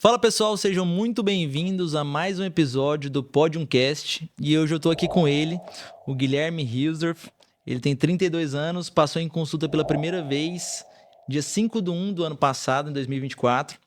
Fala pessoal, sejam muito bem-vindos a mais um episódio do Podiumcast e hoje eu estou aqui com ele, o Guilherme Hilsdorf. Ele tem 32 anos, passou em consulta pela primeira vez dia 5/1 do ano passado, em 2024.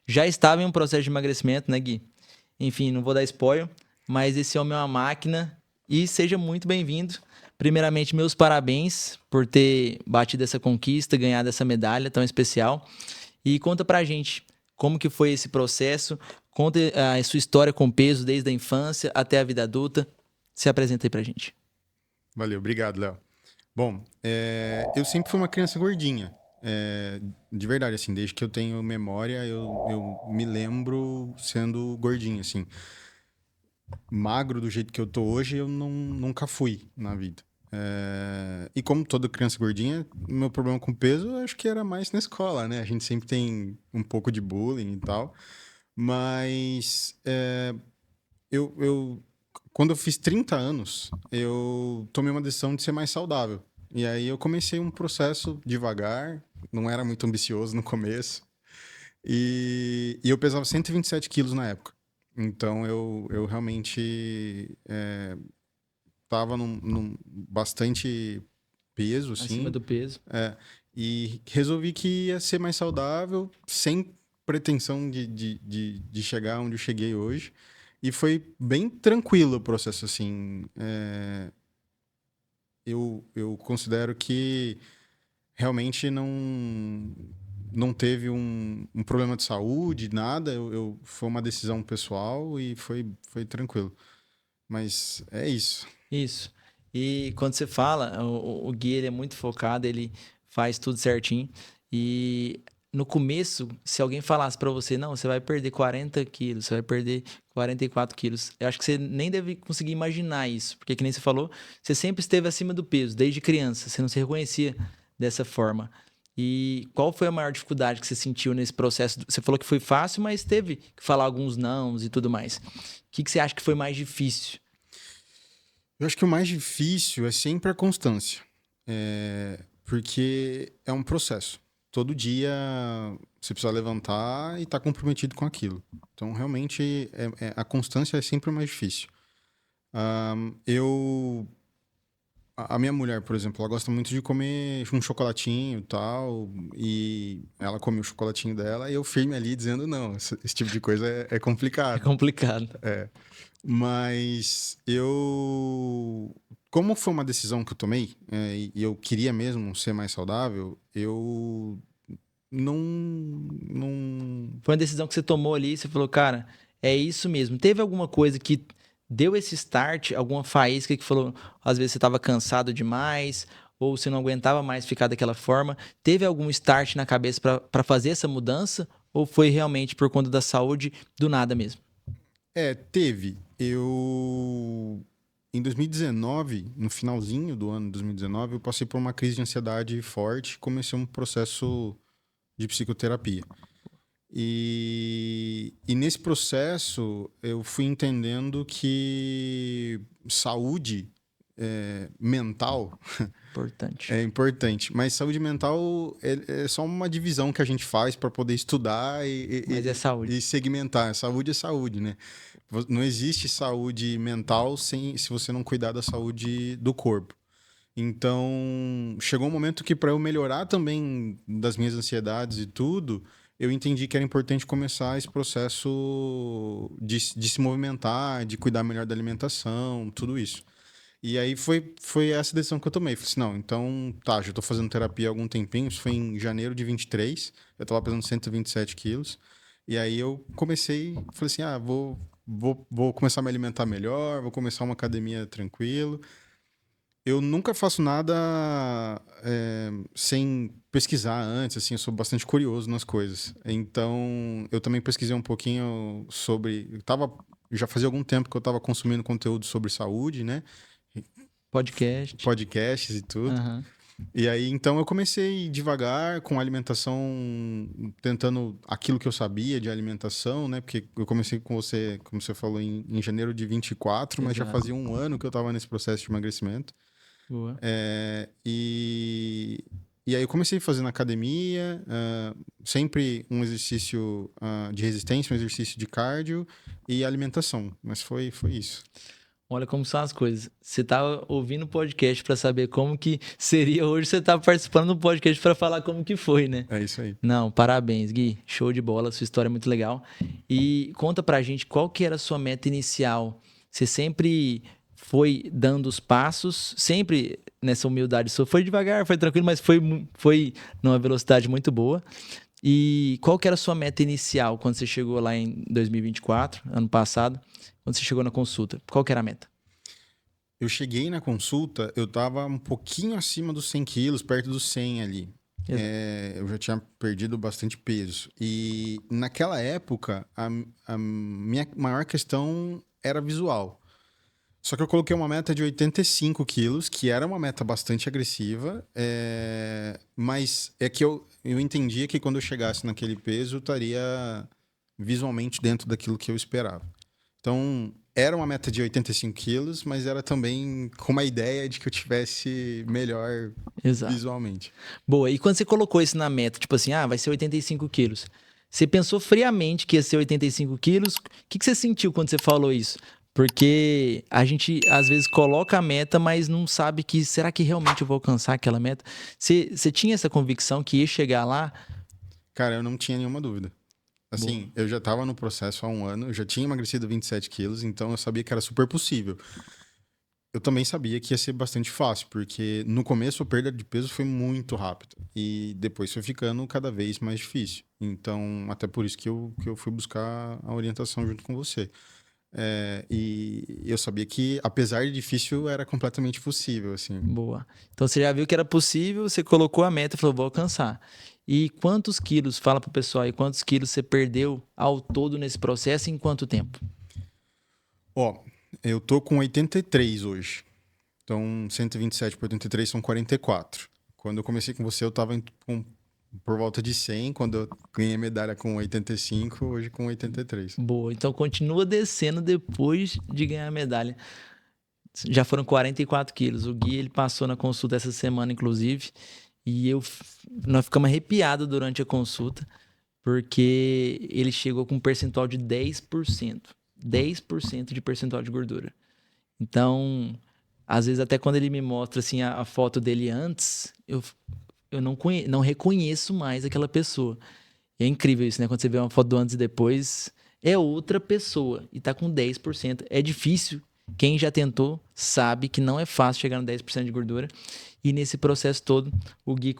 Já estava em um processo de emagrecimento, né, Gui? Enfim, não vou dar spoiler, mas esse homem é uma máquina e seja muito bem-vindo. Primeiramente, meus parabéns por ter batido essa conquista, ganhado essa medalha tão especial. E conta pra gente como que foi esse processo, conta a sua história com peso desde a infância até a vida adulta. Se apresenta aí pra gente. Valeu, obrigado, Léo. Bom, eu sempre fui uma criança gordinha. De verdade, assim, desde que eu tenho memória, eu me lembro sendo gordinho, assim. Magro do jeito que eu tô hoje, eu nunca fui na vida. E como toda criança gordinha, meu problema com peso, eu acho que era mais na escola, né? A gente sempre tem um pouco de bullying e tal. Mas eu quando eu fiz 30 anos, eu tomei uma decisão de ser mais saudável. E aí eu comecei um processo devagar, não era muito ambicioso no começo. E eu pesava 127 quilos na época. Então eu realmente estava num bastante peso, Acima assim. do peso. E resolvi que ia ser mais saudável, sem pretensão de chegar onde eu cheguei hoje. E foi bem tranquilo o processo, assim. Eu considero que realmente não teve um problema de saúde, nada. Foi uma decisão pessoal e foi tranquilo. Mas é isso. Isso. E quando você fala, o Gui ele é muito focado, ele faz tudo certinho. E no começo, se alguém falasse pra você, não, você vai perder 40 quilos, você vai perder 44 quilos, eu acho que você nem deve conseguir imaginar isso. Porque, que nem você falou, você sempre esteve acima do peso, desde criança, você não se reconhecia dessa forma. E qual foi a maior dificuldade que você sentiu nesse processo? Você falou que foi fácil, mas teve que falar alguns nãos e tudo mais. O que você acha que foi mais difícil? Eu acho que o mais difícil é sempre a constância. Porque é um processo. Todo dia você precisa levantar e estar comprometido com aquilo. Então, realmente, a constância é sempre o mais difícil. Ahn, eu a minha mulher, por exemplo, ela gosta muito de comer um chocolatinho e tal, e ela come o chocolatinho dela, e eu firme ali dizendo, não, esse tipo de coisa é É complicado. complicado. Mas como foi uma decisão que eu tomei, e eu queria mesmo ser mais saudável, eu não. Foi uma decisão que você tomou ali e você falou, cara, é isso mesmo. Teve alguma coisa que deu esse start, alguma faísca que falou, às vezes você estava cansado demais, ou você não aguentava mais ficar daquela forma. Teve algum start na cabeça para fazer essa mudança? Ou foi realmente por conta da saúde do nada mesmo? Teve. Em 2019, no finalzinho do ano de 2019, eu passei por uma crise de ansiedade forte, comecei um processo de psicoterapia. E nesse processo eu fui entendendo que saúde mental Importante. é importante, mas saúde mental é só uma divisão que a gente faz para poder estudar Mas é e saúde. segmentar. Saúde é saúde, né? Não existe saúde mental se você não cuidar da saúde do corpo. Então, chegou um momento que para eu melhorar também das minhas ansiedades e tudo, eu entendi que era importante começar esse processo de se movimentar, de cuidar melhor da alimentação, tudo isso. E aí foi essa decisão que eu tomei. Falei assim, não, então, tá, já tô fazendo terapia há algum tempinho, isso foi em janeiro de 23, eu tava pesando 127 quilos. E aí eu comecei, falei assim, vou começar a me alimentar melhor, vou começar uma academia tranquilo. Eu nunca faço nada sem pesquisar antes, assim, eu sou bastante curioso nas coisas. Então, eu também pesquisei um pouquinho sobre. Já fazia algum tempo que eu estava consumindo conteúdo sobre saúde, né? Podcast. Podcasts e tudo. Aham. E aí, então, eu comecei devagar com alimentação, tentando aquilo que eu sabia de alimentação, né? Porque eu comecei com você, como você falou, em janeiro de 24, mas já Exato. fazia um ano que eu estava nesse processo de emagrecimento. Boa. É, e, E aí eu comecei fazendo academia, sempre um exercício de resistência, um exercício de cardio e alimentação. Mas foi isso. Olha como são as coisas. Você tá ouvindo o podcast para saber como que seria hoje, você tá participando do podcast para falar como que foi, né? É isso aí. Não, parabéns, Gui. Show de bola, sua história é muito legal. E conta pra gente qual que era a sua meta inicial. Você sempre foi dando os passos, sempre nessa humildade sua. Foi devagar, foi tranquilo, mas foi numa velocidade muito boa. E qual que era a sua meta inicial quando você chegou lá em 2024, ano passado, quando você chegou na consulta? Qual que era a meta? Eu cheguei na consulta, eu tava um pouquinho acima dos 100 quilos, perto dos 100 ali. Eu já tinha perdido bastante peso. E naquela época, a minha maior questão era visual. Só que eu coloquei uma meta de 85 quilos, que era uma meta bastante agressiva, mas é que eu entendia que quando eu chegasse naquele peso, eu estaria visualmente dentro daquilo que eu esperava. Então, era uma meta de 85 quilos, mas era também com uma ideia de que eu tivesse melhor visualmente. Boa, e quando você colocou isso na meta, tipo assim, vai ser 85 quilos, você pensou friamente que ia ser 85 quilos? O que você sentiu quando você falou isso? Porque a gente, às vezes, coloca a meta, mas não sabe que, será que realmente eu vou alcançar aquela meta? Você tinha essa convicção que ia chegar lá? Cara, eu não tinha nenhuma dúvida. Assim, eu já estava no processo há um ano, eu já tinha emagrecido 27 quilos, então eu sabia que era super possível. Eu também sabia que ia ser bastante fácil, porque no começo a perda de peso foi muito rápida e depois foi ficando cada vez mais difícil. Então, até por isso que eu fui buscar a orientação junto com você. E eu sabia que, apesar de difícil, era completamente possível, assim. Boa. Então você já viu que era possível, você colocou a meta e falou, vou alcançar. E quantos quilos, fala pro pessoal aí, quantos quilos você perdeu ao todo nesse processo e em quanto tempo? Eu tô com 83 hoje. Então, 127 por 83 são 44. Quando eu comecei com você, eu tava por volta de 100. Quando eu ganhei a medalha com 85, hoje com 83. Boa. Então continua descendo depois de ganhar a medalha. Já foram 44 quilos. O Gui, ele passou na consulta essa semana, inclusive. E nós ficamos arrepiados durante a consulta, porque ele chegou com um percentual de 10%. 10% de percentual de gordura. Então, às vezes, até quando ele me mostra assim, a foto dele antes, eu não reconheço mais aquela pessoa. E é incrível isso, né? Quando você vê uma foto do antes e depois, é outra pessoa e tá com 10%. É difícil. Quem já tentou sabe que não é fácil chegar no 10% de gordura. E nesse processo todo, o Gui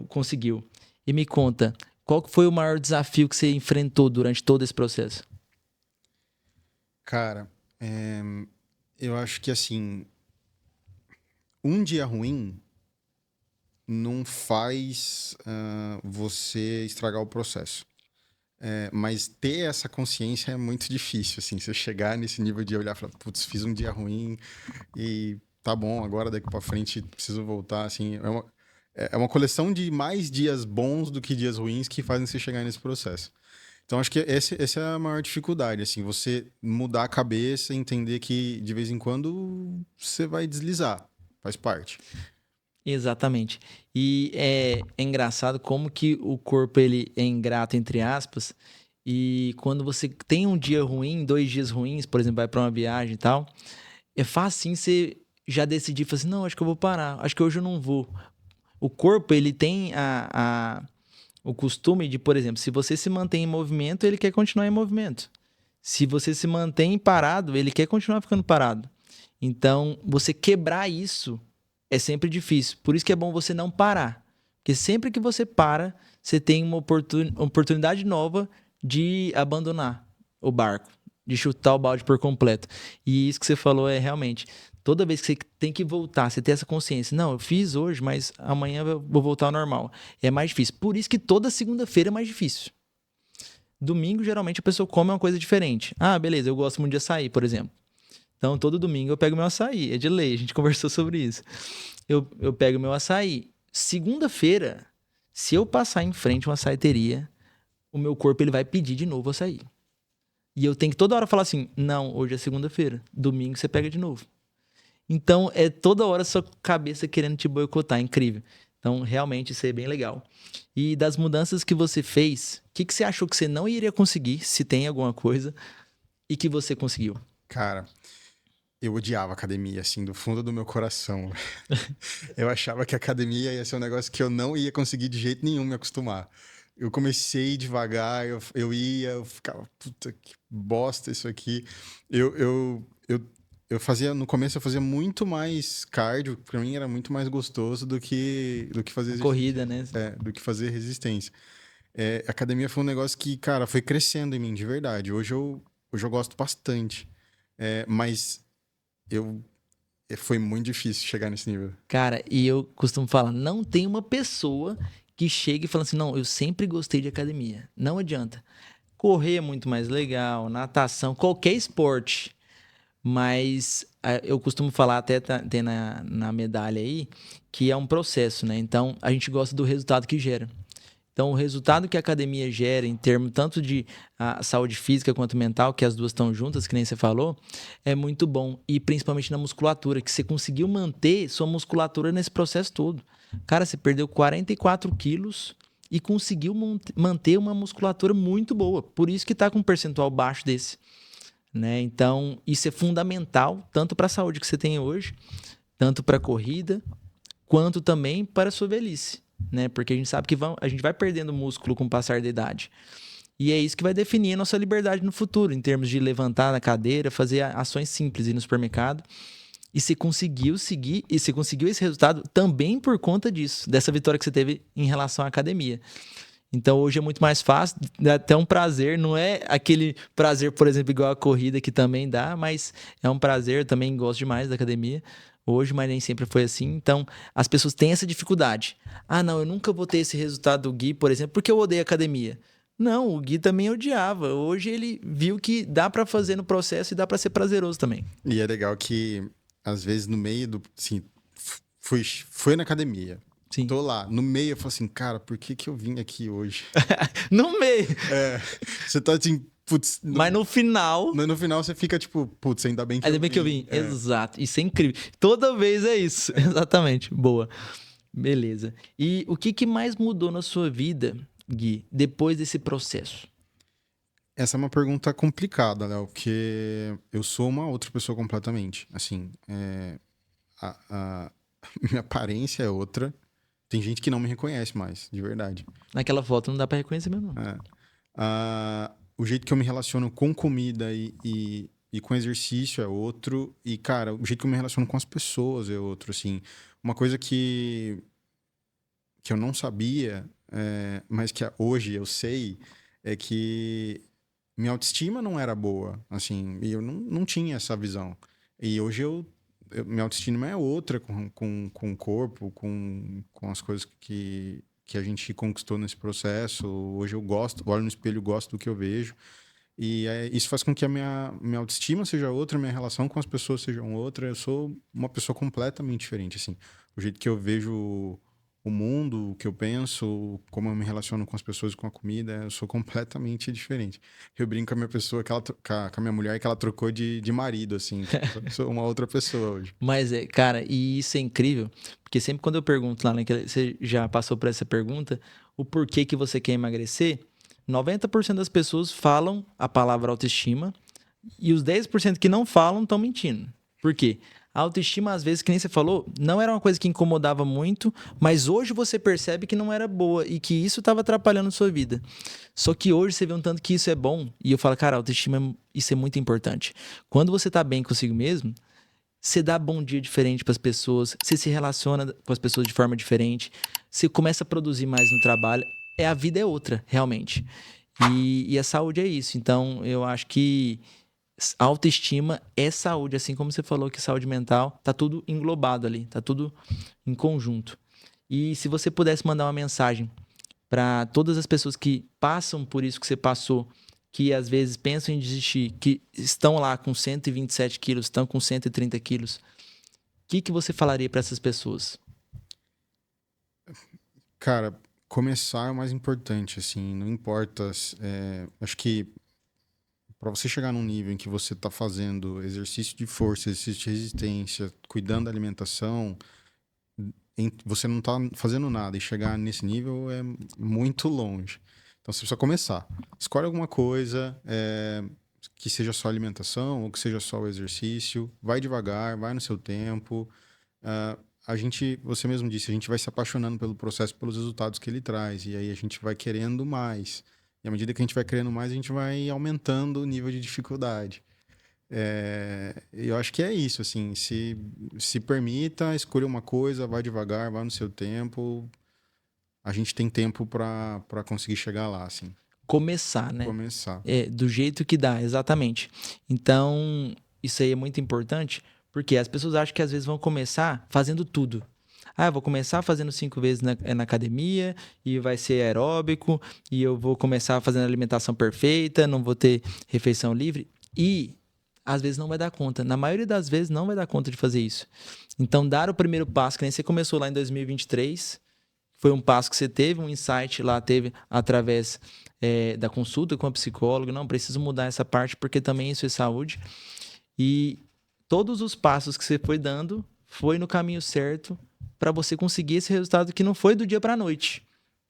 conseguiu. E me conta, qual foi o maior desafio que você enfrentou durante todo esse processo? Cara, eu acho que assim, um dia ruim não faz você estragar o processo. Mas ter essa consciência é muito difícil, assim, você chegar nesse nível de olhar e falar, putz, fiz um dia ruim e tá bom, agora daqui pra frente preciso voltar, assim, é uma coleção de mais dias bons do que dias ruins que fazem você chegar nesse processo. Então, acho que essa é a maior dificuldade, assim, você mudar a cabeça e entender que, de vez em quando, você vai deslizar, faz parte. Exatamente. E é engraçado como que o corpo ele é ingrato, entre aspas, e quando você tem um dia ruim, 2 dias ruins, por exemplo, vai para uma viagem e tal, é fácil você já decidir, falar assim, não, acho que eu vou parar, acho que hoje eu não vou. O corpo, ele tem o costume de, por exemplo, se você se mantém em movimento, ele quer continuar em movimento. Se você se mantém parado, ele quer continuar ficando parado. Então, você quebrar isso é sempre difícil. Por isso que é bom você não parar. Porque sempre que você para, você tem uma oportunidade nova de abandonar o barco, de chutar o balde por completo. E isso que você falou é realmente, toda vez que você tem que voltar, você tem essa consciência, não, eu fiz hoje, mas amanhã eu vou voltar ao normal. É mais difícil. Por isso que toda segunda-feira é mais difícil. Domingo, geralmente, a pessoa come uma coisa diferente. Ah, beleza, eu gosto muito de açaí, por exemplo. Então, todo domingo eu pego meu açaí. É de lei, a gente conversou sobre isso. Eu pego meu açaí. Segunda-feira, se eu passar em frente a uma açaiteria, o meu corpo ele vai pedir de novo açaí. E eu tenho que toda hora falar assim, não, hoje é segunda-feira. Domingo você pega de novo. Então, é toda hora a sua cabeça querendo te boicotar. É incrível. Então, realmente, isso é bem legal. E das mudanças que você fez, o que, que você achou que você não iria conseguir, se tem alguma coisa, e que você conseguiu? Cara, eu odiava academia, assim, do fundo do meu coração. Eu achava que a academia ia ser um negócio que eu não ia conseguir de jeito nenhum me acostumar. Eu comecei devagar, eu ficava, puta que bosta isso aqui. Eu fazia, no começo eu fazia muito mais cardio, pra mim era muito mais gostoso do que fazer A exercício, corrida, né? do que fazer resistência. A academia foi um negócio que, cara, foi crescendo em mim, de verdade. Hoje eu gosto bastante. Mas eu, foi muito difícil chegar nesse nível. Cara, e eu costumo falar, não tem uma pessoa que chegue e fala assim, não, eu sempre gostei de academia. Não adianta. Correr é muito mais legal, natação, qualquer esporte. Mas eu costumo falar, até tem na medalha aí, que é um processo, né? Então, a gente gosta do resultado que gera. Então, o resultado que a academia gera, em termos tanto de saúde física quanto mental, que as duas estão juntas, que nem você falou, é muito bom. E principalmente na musculatura, que você conseguiu manter sua musculatura nesse processo todo. Cara, você perdeu 44 quilos e conseguiu manter uma musculatura muito boa. Por isso que está com um percentual baixo desse. Né? Então, isso é fundamental, tanto para a saúde que você tem hoje, tanto para a corrida, quanto também para a sua velhice, né? Porque a gente sabe que a gente vai perdendo músculo com o passar da idade. E é isso que vai definir a nossa liberdade no futuro, em termos de levantar na cadeira, fazer ações simples, ir no supermercado. E você conseguiu seguir, e você conseguiu esse resultado também por conta disso, dessa vitória que você teve em relação à academia. Então hoje é muito mais fácil, dá até um prazer, não é aquele prazer, por exemplo, igual a corrida que também dá, mas é um prazer, eu também gosto demais da academia. Hoje, mas nem sempre foi assim. Então, as pessoas têm essa dificuldade. Ah, não, eu nunca vou ter esse resultado do Gui, por exemplo, porque eu odeio academia. Não, o Gui também odiava. Hoje ele viu que dá pra fazer no processo e dá pra ser prazeroso também. E é legal que, às vezes, no meio do. Assim, fui na academia. Sim. Tô lá. No meio, eu falo assim, cara, por que que eu vim aqui hoje? No meio. Você tá assim, putz. Mas no final, No final você fica tipo, putz, ainda bem que ainda eu bem que eu vim. vim. Exato. Isso é incrível. Toda vez é isso. Exatamente. Boa. Beleza. E o que mais mudou na sua vida, Gui, depois desse processo? Essa é uma pergunta complicada, Léo, porque eu sou uma outra pessoa completamente. Assim, a minha aparência é outra. Tem gente que não me reconhece mais, de verdade. Naquela foto não dá pra reconhecer mesmo, não. É. O jeito que eu me relaciono com comida e com exercício é outro. E, cara, o jeito que eu me relaciono com as pessoas é outro, assim. Uma coisa que eu não sabia, mas que hoje eu sei, é que minha autoestima não era boa, assim, e eu não tinha essa visão. E hoje minha autoestima é outra com o corpo, com as coisas que a gente conquistou nesse processo. Hoje eu gosto, olho no espelho, gosto do que eu vejo. E isso faz com que a minha autoestima seja outra, minha relação com as pessoas seja outra. Eu sou uma pessoa completamente diferente, assim. O jeito que eu vejo o mundo, o que eu penso, como eu me relaciono com as pessoas e com a comida, eu sou completamente diferente. Eu brinco com a minha pessoa, com a minha mulher, que ela trocou de marido, assim. Tipo, eu sou uma outra pessoa hoje. Mas cara, e isso é incrível, porque sempre quando eu pergunto lá, você já passou por essa pergunta, o porquê que você quer emagrecer, 90% das pessoas falam a palavra autoestima e os 10% que não falam estão mentindo. Por quê? A autoestima, às vezes, que nem você falou, não era uma coisa que incomodava muito, mas hoje você percebe que não era boa e que isso estava atrapalhando a sua vida. Só que hoje você vê um tanto que isso é bom e eu falo, cara, autoestima, isso é muito importante. Quando você tá bem consigo mesmo, você dá bom dia diferente para as pessoas, você se relaciona com as pessoas de forma diferente, você começa a produzir mais no trabalho. A vida é outra, realmente. E a saúde é isso. Então, eu acho que autoestima é saúde, assim como você falou que saúde mental, tá tudo englobado ali, tá tudo em conjunto. E se você pudesse mandar uma mensagem para todas as pessoas que passam por isso que você passou, que às vezes pensam em desistir, que estão lá com 127 quilos, estão com 130 quilos, o que você falaria para essas pessoas? Cara, começar é o mais importante, assim, não importa. Acho que para você chegar num nível em que você está fazendo exercício de força, exercício de resistência, cuidando da alimentação, você não tá fazendo nada e chegar nesse nível é muito longe. Então você precisa começar. Escolhe alguma coisa, que seja só alimentação ou que seja só o exercício. Vai devagar, vai no seu tempo. Você mesmo disse, a gente vai se apaixonando pelo processo, pelos resultados que ele traz. E aí a gente vai querendo mais. E à medida que a gente vai querendo mais, a gente vai aumentando o nível de dificuldade. Eu acho que é isso, assim, se permita, escolha uma coisa, vai devagar, vai no seu tempo. A gente tem tempo para conseguir chegar lá, assim. Começar, né? Começar. Do jeito que dá, exatamente. Então, isso aí é muito importante, porque as pessoas acham que às vezes vão começar fazendo tudo. Eu vou começar fazendo 5 vezes na academia, e vai ser aeróbico, e eu vou começar fazendo alimentação perfeita, não vou ter refeição livre. E às vezes não vai dar conta. Na maioria das vezes não vai dar conta de fazer isso. Então, dar o primeiro passo, que nem você começou lá em 2023, foi um passo que você teve, um insight lá, teve através da consulta com a psicóloga. Não, preciso mudar essa parte porque também isso é saúde. E todos os passos que você foi dando foi no caminho certo para você conseguir esse resultado que não foi do dia para a noite.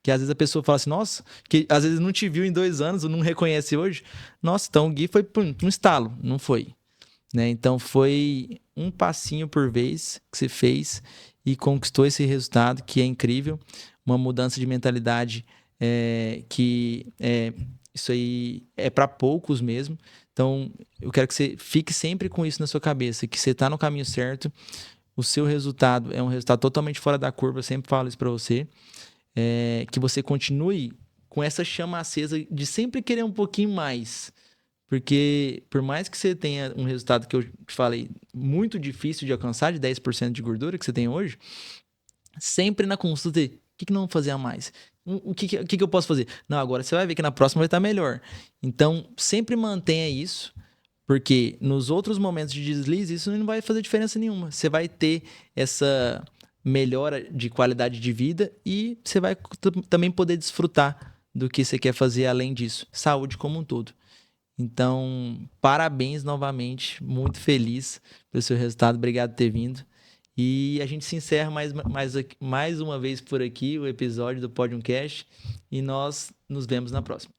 Que às vezes a pessoa fala assim, nossa, que às vezes não te viu em 2 anos ou não reconhece hoje. Nossa, então o Gui foi por um estalo. Não foi. Né? Então foi um passinho por vez que você fez e conquistou esse resultado que é incrível. Uma mudança de mentalidade isso aí é para poucos mesmo. Então eu quero que você fique sempre com isso na sua cabeça, que você está no caminho certo. O seu resultado é um resultado totalmente fora da curva, eu sempre falo isso para você. Que você continue com essa chama acesa de sempre querer um pouquinho mais. Porque por mais que você tenha um resultado que eu te falei muito difícil de alcançar, de 10% de gordura que você tem hoje, sempre na consulta, o que não vou fazer a mais? O que eu posso fazer? Não, agora você vai ver que na próxima vai estar melhor. Então, sempre mantenha isso, porque nos outros momentos de deslize, isso não vai fazer diferença nenhuma. Você vai ter essa melhora de qualidade de vida e você vai também poder desfrutar do que você quer fazer além disso. Saúde como um todo. Então, parabéns novamente. Muito feliz pelo seu resultado. Obrigado por ter vindo. E a gente se encerra mais uma vez por aqui o episódio do Podium Cast. E nós nos vemos na próxima.